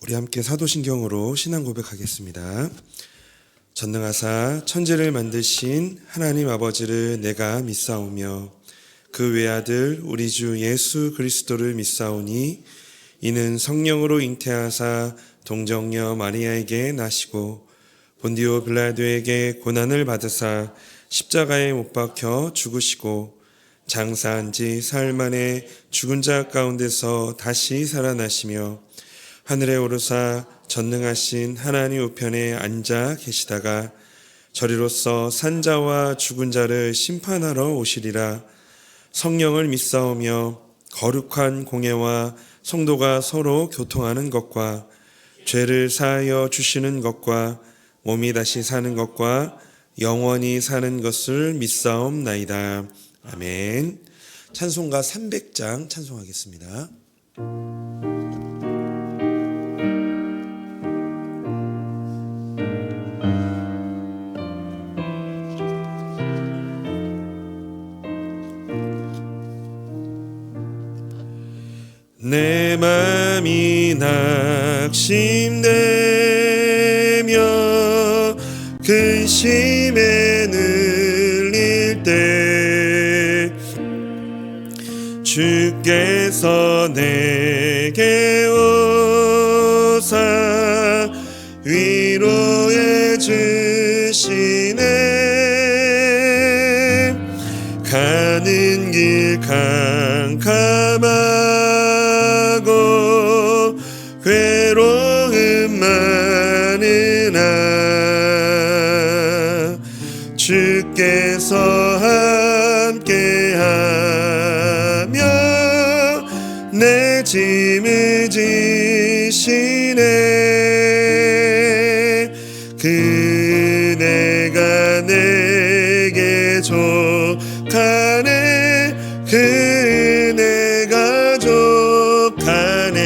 우리 함께 사도신경으로 신앙 고백하겠습니다. 전능하사 천지를 만드신 하나님 아버지를 내가 믿사오며 그 외아들 우리 주 예수 그리스도를 믿사오니 이는 성령으로 잉태하사 동정녀 마리아에게 나시고 본디오 빌라도에게 고난을 받으사 십자가에 못 박혀 죽으시고 장사한 지 사흘 만에 죽은 자 가운데서 다시 살아나시며 하늘에 오르사 전능하신 하나님 우편에 앉아 계시다가 저리로서 산자와 죽은 자를 심판하러 오시리라. 성령을 믿사오며 거룩한 공예와 성도가 서로 교통하는 것과 죄를 사하여 주시는 것과 몸이 다시 사는 것과 영원히 사는 것을 믿사옵나이다. 아멘. 찬송가 300장 찬송하겠습니다. 내 맘이 낙심되며 근심에 눌릴 때 주께서 내게 오사 위로해 주시네. 가는 길 캄캄하고 괴로움 많으나 주께서 함께하며 내 짐을 지시네. 그네가 내게 족하네. 그네가 족하네.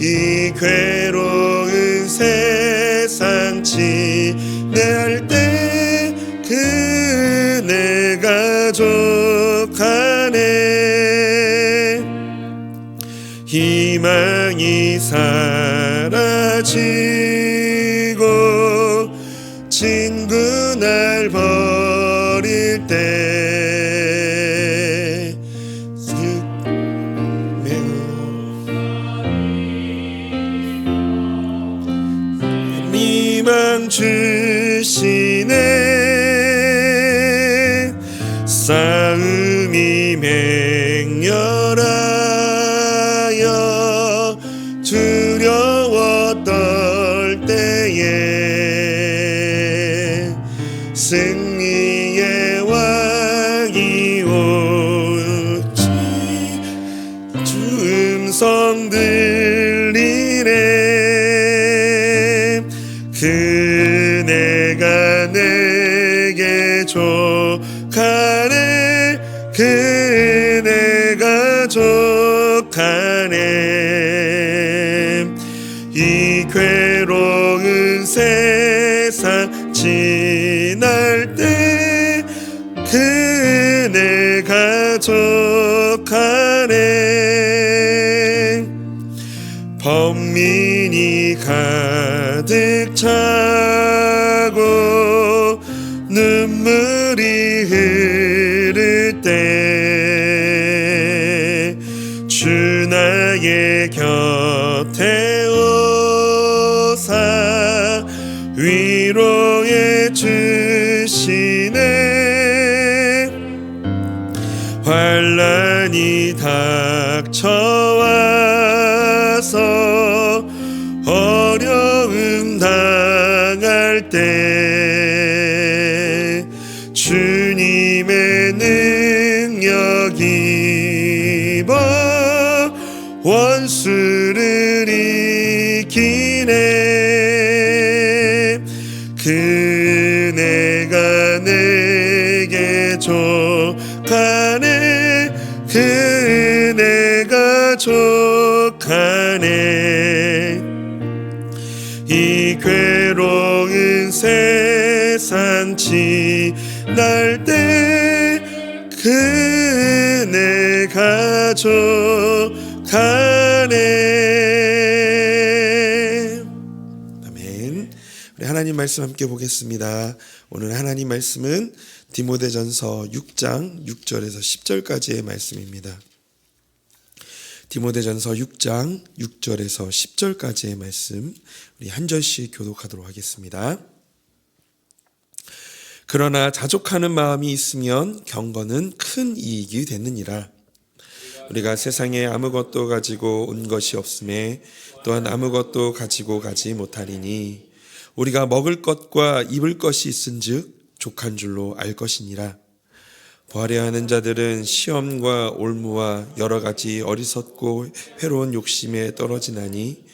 이 괴로운 세상 지낼 때 그네가 족하네. 희망이 사라지고 친구 날 버릴 때 희망 주시네. 싸움이 맹렬하여 두려워 떨 때에 승리의 왕이 오지 주 음성 들리네. 그네가 내게 족하네. 그네가 족하네. 이 괴로운 세상 지날 때 그네가 족하네. 범민이 가득 차고 눈물이 흐를 때 주 나의 곁에 오사 위로해 주시네. 환난이 닥쳐와서 어려움 당할 때 주님의 능력 입어 원수를 이기네. 그네가 내게 족하네. 그네가 족하네. 이 괴로운 세상 지날 때 그네가 족하네. 하나님 말씀 함께 보겠습니다. 오늘 하나님 말씀은 디모데전서 6장 6절에서 10절까지의 말씀입니다. 디모데전서 6장 6절에서 10절까지의 말씀, 우리 한 절씩 교독하도록 하겠습니다. 그러나 자족하는 마음이 있으면 경건은 큰 이익이 되느니라. 우리가 세상에 아무것도 가지고 온 것이 없음에 또한 아무것도 가지고 가지 못하리니 우리가 먹을 것과 입을 것이 있은즉 족한 줄로 알 것이니라. 부하려 하는 자들은 시험과 올무와 여러 가지 어리석고 회로운 욕심에 떨어지나니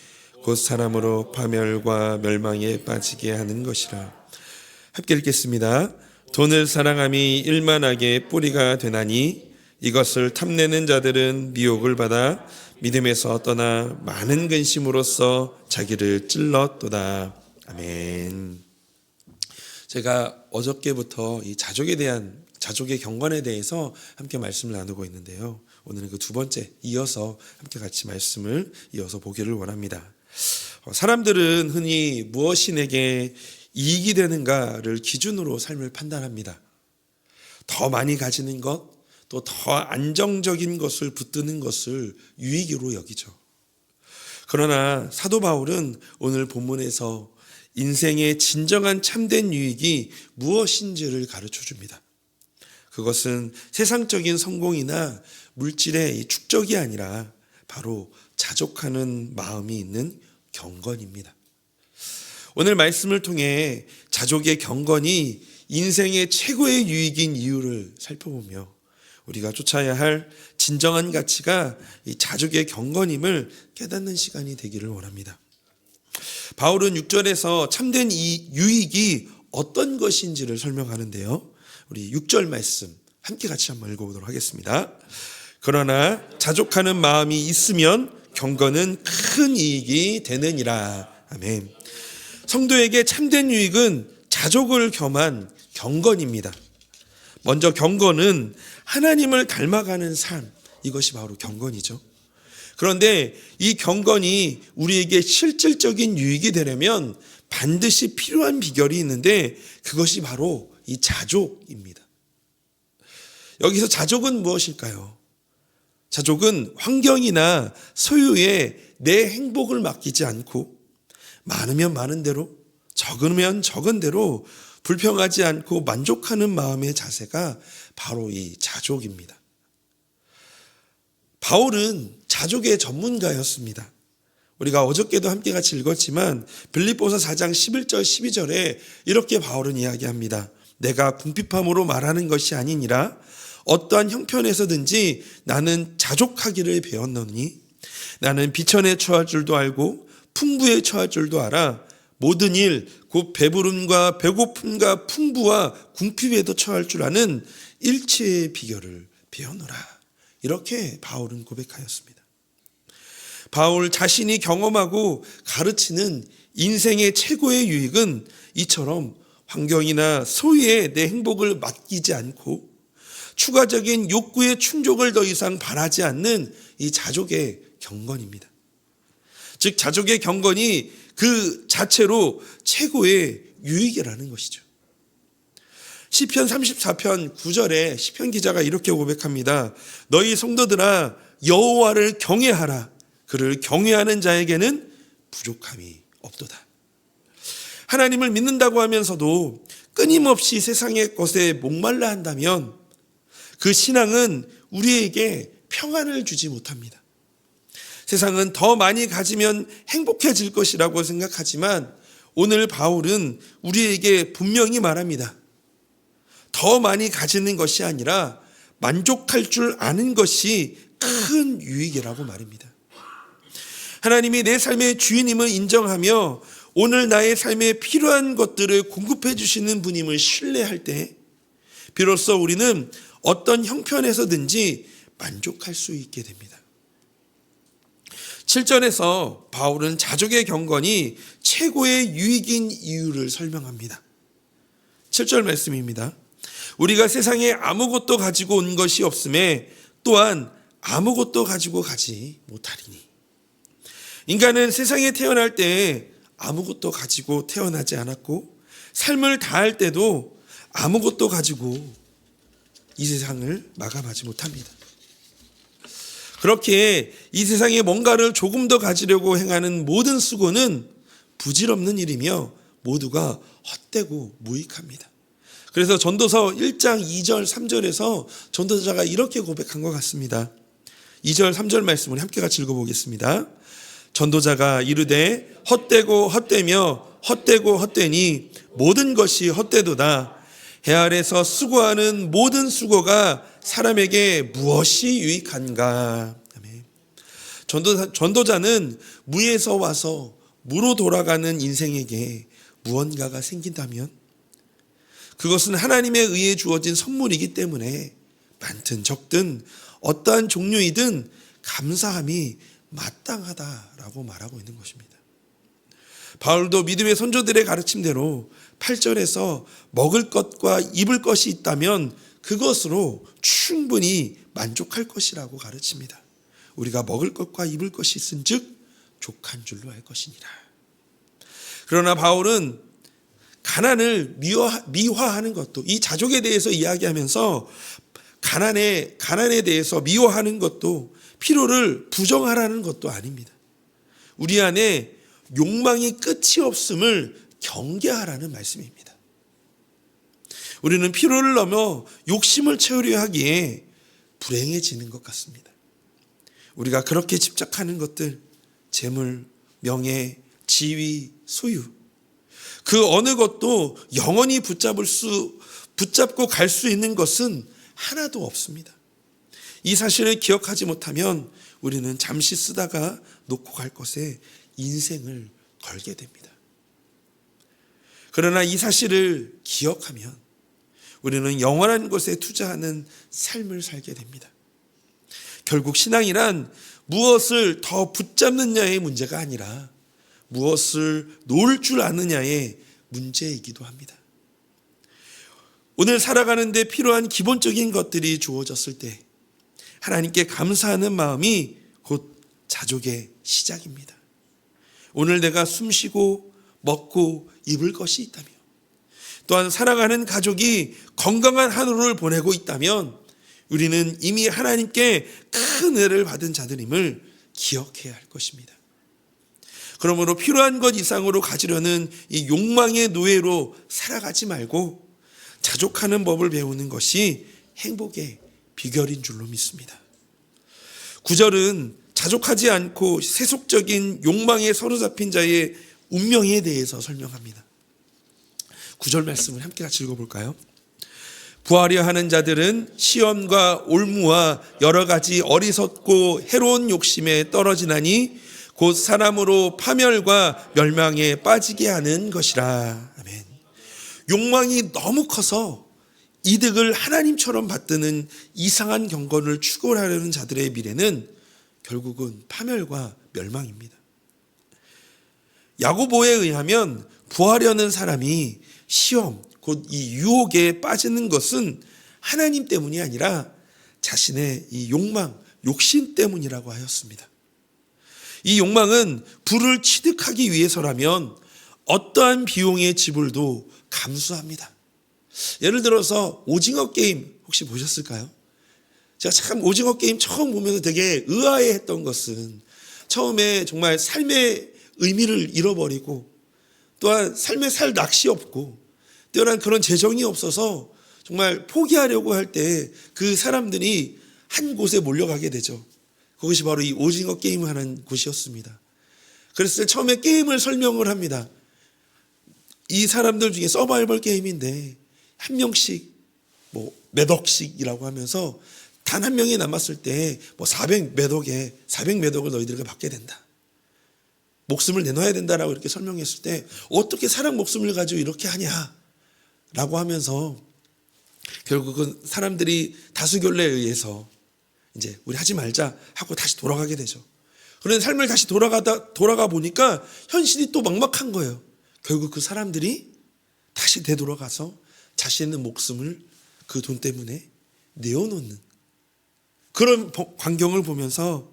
곧 사람으로 파멸과 멸망에 빠지게 하는 것이라. 함께 읽겠습니다. 돈을 사랑함이 일만하게 뿌리가 되나니 이것을 탐내는 자들은 미혹을 받아 믿음에서 떠나 많은 근심으로써 자기를 찔렀도다. 아멘. 제가 어저께부터 이 자족의 경건에 대해서 함께 말씀을 나누고 있는데요. 오늘은 그 두 번째 이어서 함께 같이 말씀을 이어서 보기를 원합니다. 사람들은 흔히 무엇이 내게 이익이 되는가를 기준으로 삶을 판단합니다. 더 많이 가지는 것, 또 더 안정적인 것을 붙드는 것을 유익으로 여기죠. 그러나 사도 바울은 오늘 본문에서 인생의 진정한 참된 유익이 무엇인지를 가르쳐 줍니다. 그것은 세상적인 성공이나 물질의 축적이 아니라 바로 자족하는 마음이 있는 경건입니다. 오늘 말씀을 통해 자족의 경건이 인생의 최고의 유익인 이유를 살펴보며 우리가 쫓아야 할 진정한 가치가 이 자족의 경건임을 깨닫는 시간이 되기를 원합니다. 바울은 6절에서 참된 이 유익이 어떤 것인지를 설명하는데요. 우리 6절 말씀 함께 같이 한번 읽어보도록 하겠습니다. 그러나 자족하는 마음이 있으면 경건은 큰 이익이 되느니라. 아멘. 성도에게 참된 유익은 자족을 겸한 경건입니다. 먼저 경건은 하나님을 닮아가는 삶, 이것이 바로 경건이죠. 그런데 이 경건이 우리에게 실질적인 유익이 되려면 반드시 필요한 비결이 있는데 그것이 바로 이 자족입니다. 여기서 자족은 무엇일까요? 자족은 환경이나 소유에 내 행복을 맡기지 않고 많으면 많은 대로, 적으면 적은 대로 불평하지 않고 만족하는 마음의 자세가 바로 이 자족입니다. 바울은 자족의 전문가였습니다. 우리가 어저께도 함께 같이 읽었지만 빌립보서 4장 11절 12절에 이렇게 바울은 이야기합니다. 내가 궁핍함으로 말하는 것이 아니니라 어떠한 형편에서든지 나는 자족하기를 배웠노니 나는 비천에 처할 줄도 알고 풍부에 처할 줄도 알아 모든 일 곧 배부름과 배고픔과 풍부와 궁핍에도 처할 줄 아는 일체의 비결을 배우노라. 이렇게 바울은 고백하였습니다. 바울 자신이 경험하고 가르치는 인생의 최고의 유익은 이처럼 환경이나 소유에 내 행복을 맡기지 않고 추가적인 욕구의 충족을 더 이상 바라지 않는 이 자족의 경건입니다. 즉 자족의 경건이 그 자체로 최고의 유익이라는 것이죠. 시편 34편 9절에 시편 기자가 이렇게 고백합니다. 너희 성도들아 여호와를 경외하라. 그를 경외하는 자에게는 부족함이 없도다. 하나님을 믿는다고 하면서도 끊임없이 세상의 것에 목말라 한다면 그 신앙은 우리에게 평안을 주지 못합니다. 세상은 더 많이 가지면 행복해질 것이라고 생각하지만 오늘 바울은 우리에게 분명히 말합니다. 더 많이 가지는 것이 아니라 만족할 줄 아는 것이 큰 유익이라고 말입니다. 하나님이 내 삶의 주인임을 인정하며 오늘 나의 삶에 필요한 것들을 공급해 주시는 분임을 신뢰할 때 비로소 우리는 어떤 형편에서든지 만족할 수 있게 됩니다. 7절에서 바울은 자족의 경건이 최고의 유익인 이유를 설명합니다. 7절 말씀입니다. 우리가 세상에 아무것도 가지고 온 것이 없음에 또한 아무것도 가지고 가지 못하리니. 인간은 세상에 태어날 때 아무것도 가지고 태어나지 않았고 삶을 다할 때도 아무것도 가지고 이 세상을 마감하지 못합니다. 그렇게 이 세상에 뭔가를 조금 더 가지려고 행하는 모든 수고는 부질없는 일이며 모두가 헛되고 무익합니다. 그래서 전도서 1장 2절 3절에서 전도자가 이렇게 고백한 것 같습니다. 2절 3절 말씀을 함께 같이 읽어보겠습니다. 전도자가 이르되 헛되고 헛되며 헛되고 헛되니 모든 것이 헛되도다. 해 아래서 수고하는 모든 수고가 사람에게 무엇이 유익한가. 아멘. 전도자는 무에서 와서 무로 돌아가는 인생에게 무언가가 생긴다면 그것은 하나님에 의해 주어진 선물이기 때문에 많든 적든 어떠한 종류이든 감사함이 마땅하다라고 말하고 있는 것입니다. 바울도 믿음의 선조들의 가르침대로 8절에서 먹을 것과 입을 것이 있다면 그것으로 충분히 만족할 것이라고 가르칩니다. 우리가 먹을 것과 입을 것이 있은즉 족한 줄로 알 것이니라. 그러나 바울은 가난을 미화하는 것도, 이 자족에 대해서 이야기하면서 가난에 대해서 미워하는 것도 필요를 부정하라는 것도 아닙니다. 우리 안에 욕망이 끝이 없음을 경계하라는 말씀입니다. 우리는 필요를 넘어 욕심을 채우려 하기에 불행해지는 것 같습니다. 우리가 그렇게 집착하는 것들, 재물, 명예, 지위, 소유, 그 어느 것도 영원히 붙잡고 갈 수 있는 것은 하나도 없습니다. 이 사실을 기억하지 못하면 우리는 잠시 쓰다가 놓고 갈 것에 인생을 걸게 됩니다. 그러나 이 사실을 기억하면 우리는 영원한 것에 투자하는 삶을 살게 됩니다. 결국 신앙이란 무엇을 더 붙잡느냐의 문제가 아니라 무엇을 놓을 줄 아느냐의 문제이기도 합니다. 오늘 살아가는 데 필요한 기본적인 것들이 주어졌을 때 하나님께 감사하는 마음이 곧 자족의 시작입니다. 오늘 내가 숨쉬고 먹고 입을 것이 있다며, 또한 살아가는 가족이 건강한 하루를 보내고 있다면 우리는 이미 하나님께 큰 은혜를 받은 자들임을 기억해야 할 것입니다. 그러므로 필요한 것 이상으로 가지려는 이 욕망의 노예로 살아가지 말고 자족하는 법을 배우는 것이 행복의 비결인 줄로 믿습니다. 9절은 자족하지 않고 세속적인 욕망에 사로잡힌 자의 운명에 대해서 설명합니다. 9절 말씀을 함께 같이 읽어볼까요? 부하려 하는 자들은 시험과 올무와 여러 가지 어리석고 해로운 욕심에 떨어지나니 곧 사람으로 파멸과 멸망에 빠지게 하는 것이라. 아멘. 욕망이 너무 커서 이득을 하나님처럼 받드는 이상한 경건을 추구하려는 자들의 미래는 결국은 파멸과 멸망입니다. 야고보에 의하면 부하려는 사람이 시험, 곧 이 유혹에 빠지는 것은 하나님 때문이 아니라 자신의 이 욕망, 욕심 때문이라고 하였습니다. 이 욕망은 부를 취득하기 위해서라면 어떠한 비용의 지불도 감수합니다. 예를 들어서 오징어 게임 혹시 보셨을까요? 제가 참 오징어 게임 처음 보면서 되게 의아해했던 것은 처음에 정말 삶의 의미를 잃어버리고 또한 삶에 살 낚시 없고 뛰어난 그런 재정이 없어서 정말 포기하려고 할 때 그 사람들이 한 곳에 몰려가게 되죠. 그것이 바로 이 오징어 게임을 하는 곳이었습니다. 그래서 처음에 게임을 설명을 합니다. 이 사람들 중에 서바이벌 게임인데 한 명씩 몇 억씩이라고 하면서 단 한 명이 남았을 때 400몇 억을 너희들에게 받게 된다. 목숨을 내놔야 된다라고 이렇게 설명했을 때 어떻게 사람 목숨을 가지고 이렇게 하냐라고 하면서 결국은 사람들이 다수결례에 의해서 이제 우리 하지 말자 하고 다시 돌아가게 되죠. 그런데 삶을 다시 돌아가 보니까 현실이 또 막막한 거예요. 결국 그 사람들이 다시 되돌아가서 자신의 목숨을 그 돈 때문에 내어놓는 그런 광경을 보면서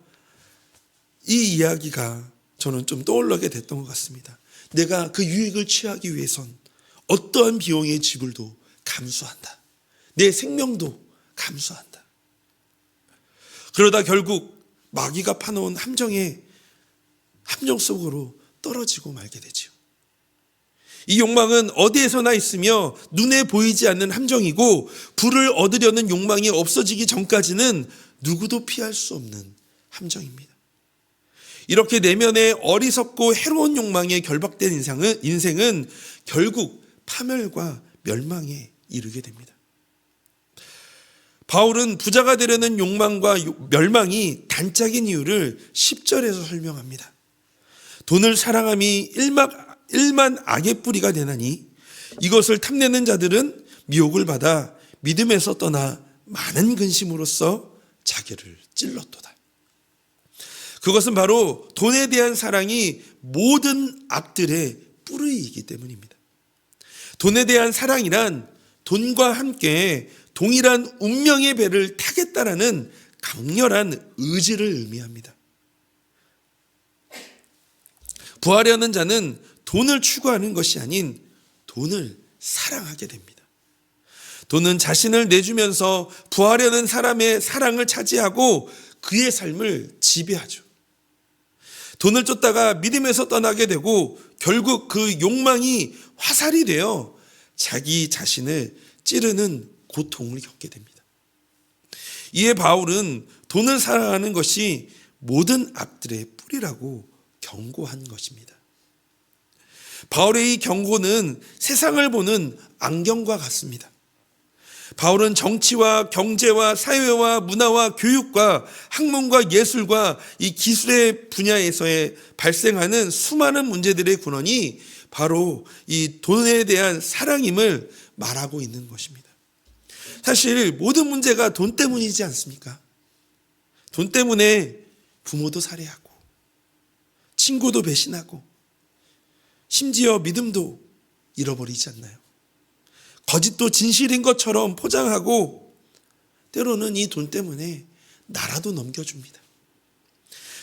이 이야기가 저는 좀 떠올르게 됐던 것 같습니다. 내가 그 유익을 취하기 위해선 어떠한 비용의 지불도 감수한다. 내 생명도 감수한다. 그러다 결국 마귀가 파놓은 함정 속으로 떨어지고 말게 되죠. 이 욕망은 어디에서나 있으며 눈에 보이지 않는 함정이고, 부를 얻으려는 욕망이 없어지기 전까지는 누구도 피할 수 없는 함정입니다. 이렇게 내면의 어리석고 해로운 욕망에 결박된 인생은 결국 파멸과 멸망에 이르게 됩니다. 바울은 부자가 되려는 욕망과 멸망이 단짝인 이유를 10절에서 설명합니다. 돈을 사랑함이 일만 악의 뿌리가 되나니 이것을 탐내는 자들은 미혹을 받아 믿음에서 떠나 많은 근심으로써 자기를 찔렀도다. 그것은 바로 돈에 대한 사랑이 모든 악들의 뿌리이기 때문입니다. 돈에 대한 사랑이란 돈과 함께 동일한 운명의 배를 타겠다라는 강렬한 의지를 의미합니다. 부하려는 자는 돈을 추구하는 것이 아닌 돈을 사랑하게 됩니다. 돈은 자신을 내주면서 부하려는 사람의 사랑을 차지하고 그의 삶을 지배하죠. 돈을 쫓다가 믿음에서 떠나게 되고 결국 그 욕망이 화살이 되어 자기 자신을 찌르는 고통을 겪게 됩니다. 이에 바울은 돈을 사랑하는 것이 모든 악들의 뿌리라고 경고한 것입니다. 바울의 이 경고는 세상을 보는 안경과 같습니다. 바울은 정치와 경제와 사회와 문화와 교육과 학문과 예술과 이 기술의 분야에서의 발생하는 수많은 문제들의 근원이 바로 이 돈에 대한 사랑임을 말하고 있는 것입니다. 사실 모든 문제가 돈 때문이지 않습니까? 돈 때문에 부모도 살해하고 친구도 배신하고 심지어 믿음도 잃어버리지 않나요? 거짓도 진실인 것처럼 포장하고 때로는 이 돈 때문에 나라도 넘겨줍니다.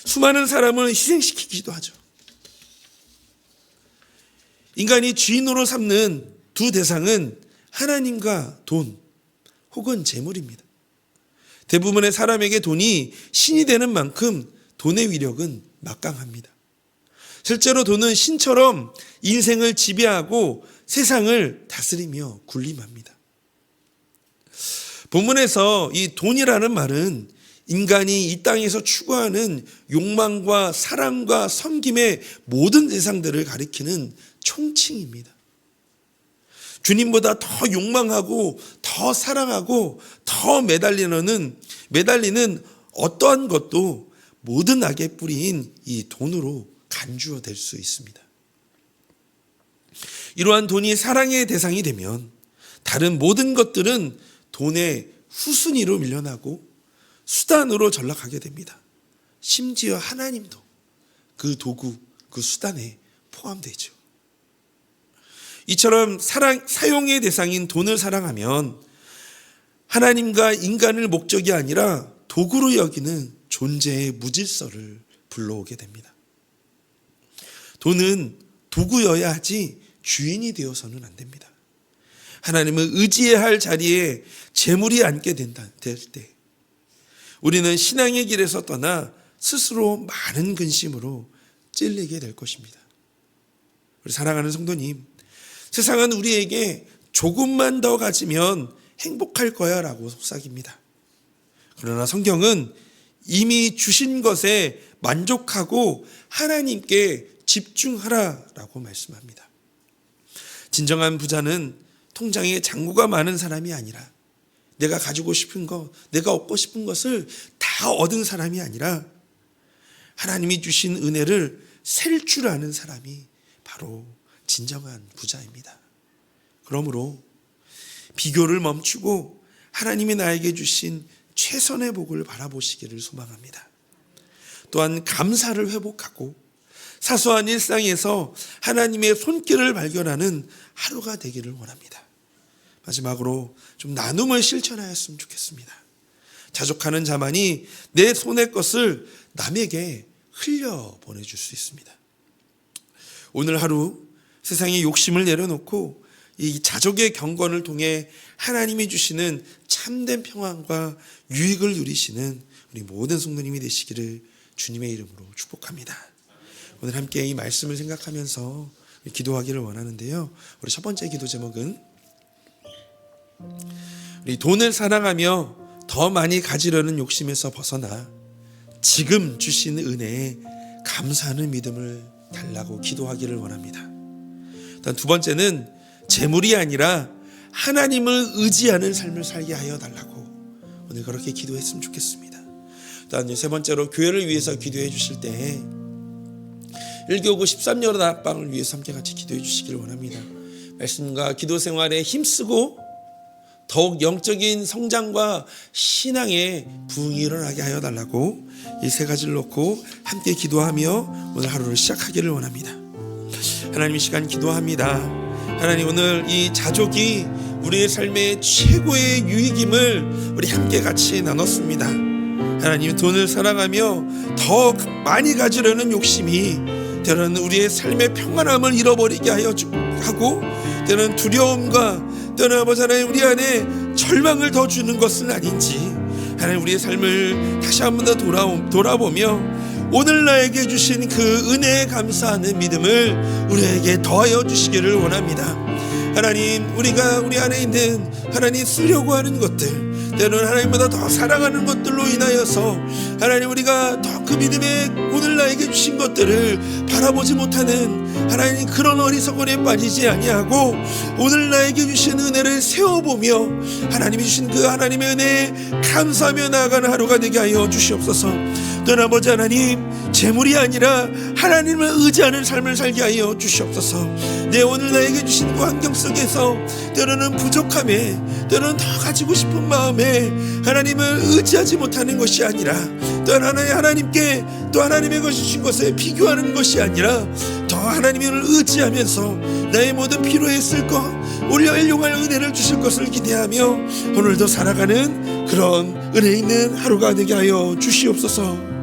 수많은 사람을 희생시키기도 하죠. 인간이 주인으로 삼는 두 대상은 하나님과 돈 혹은 재물입니다. 대부분의 사람에게 돈이 신이 되는 만큼 돈의 위력은 막강합니다. 실제로 돈은 신처럼 인생을 지배하고 세상을 다스리며 군림합니다. 본문에서 이 돈이라는 말은 인간이 이 땅에서 추구하는 욕망과 사랑과 섬김의 모든 대상들을 가리키는 총칭입니다. 주님보다 더 욕망하고 더 사랑하고 더 매달리는 어떠한 것도 모든 악의 뿌리인 이 돈으로 간주어될 수 있습니다. 이러한 돈이 사랑의 대상이 되면 다른 모든 것들은 돈의 후순위로 밀려나고 수단으로 전락하게 됩니다. 심지어 하나님도 그 도구, 그 수단에 포함되죠. 이처럼 사용의 대상인 돈을 사랑하면 하나님과 인간을 목적이 아니라 도구로 여기는 존재의 무질서를 불러오게 됩니다. 돈은 도구여야 하지 주인이 되어서는 안 됩니다. 하나님을 의지해야 할 자리에 재물이 앉게 될 때 우리는 신앙의 길에서 떠나 스스로 많은 근심으로 찔리게 될 것입니다. 우리 사랑하는 성도님, 세상은 우리에게 조금만 더 가지면 행복할 거야 라고 속삭입니다. 그러나 성경은 이미 주신 것에 만족하고 하나님께 집중하라라고 말씀합니다. 진정한 부자는 통장에 잔고가 많은 사람이 아니라 내가 가지고 싶은 것, 내가 얻고 싶은 것을 다 얻은 사람이 아니라 하나님이 주신 은혜를 셀 줄 아는 사람이 바로 진정한 부자입니다. 그러므로 비교를 멈추고 하나님이 나에게 주신 최선의 복을 바라보시기를 소망합니다. 또한 감사를 회복하고 사소한 일상에서 하나님의 손길을 발견하는 하루가 되기를 원합니다. 마지막으로 좀 나눔을 실천하였으면 좋겠습니다. 자족하는 자만이 내 손의 것을 남에게 흘려 보내줄 수 있습니다. 오늘 하루 세상의 욕심을 내려놓고 이 자족의 경건을 통해 하나님이 주시는 참된 평안과 유익을 누리시는 우리 모든 성도님이 되시기를 주님의 이름으로 축복합니다. 오늘 함께 이 말씀을 생각하면서 기도하기를 원하는데요. 우리 첫 번째 기도 제목은 우리 돈을 사랑하며 더 많이 가지려는 욕심에서 벗어나 지금 주신 은혜에 감사하는 믿음을 달라고 기도하기를 원합니다. 일단 두 번째는 재물이 아니라 하나님을 의지하는 삶을 살게 하여 달라고 오늘 그렇게 기도했으면 좋겠습니다. 일단 세 번째로 교회를 위해서 기도해 주실 때 1교구 13여러 다락방을 위해서 함께 같이 기도해 주시기를 원합니다. 말씀과 기도 생활에 힘쓰고 더욱 영적인 성장과 신앙에 부흥이 일어나게 하여 달라고 이 세 가지를 놓고 함께 기도하며 오늘 하루를 시작하기를 원합니다. 하나님, 이 시간 기도합니다. 하나님, 오늘 이 자족이 우리의 삶의 최고의 유익임을 우리 함께 같이 나눴습니다. 하나님, 돈을 사랑하며 더 많이 가지려는 욕심이 때로는 우리의 삶의 평안함을 잃어버리게 하고 때로는 두려움과 때로는 아버지 하나님 우리 안에 절망을 더 주는 것은 아닌지 하나님 우리의 삶을 다시 한 번 더 돌아보며 오늘 나에게 주신 그 은혜에 감사하는 믿음을 우리에게 더하여 주시기를 원합니다. 하나님, 우리가 우리 안에 있는 하나님 쓰려고 하는 것들, 때로는 하나님보다 더 사랑하는 것들로 인하여서 하나님 우리가 더 그 믿음에 오늘 나에게 주신 것들을 바라보지 못하는 하나님 그런 어리석음에 빠지지 아니하고 오늘 나에게 주신 은혜를 세워보며 하나님이 주신 그 하나님의 은혜에 감사하며 나아가는 하루가 되게 하여 주시옵소서. 또한 아버지 하나님, 재물이 아니라 하나님을 의지하는 삶을 살게 하여 주시옵소서. 내 오늘 나에게 주신 그 환경 속에서 때로는 부족함에 때로는 더 가지고 싶은 마음에 하나님을 의지하지 못하는 것이 아니라 또한 하나님께 또 하나님의 것이 주신 것에 비교하는 것이 아니라 더 하나님을 의지하면서 나의 모든 필요에 쓸 것 올려 일용할 은혜를 주실 것을 기대하며 오늘도 살아가는 그런 은혜 있는 하루가 되게 하여 주시옵소서.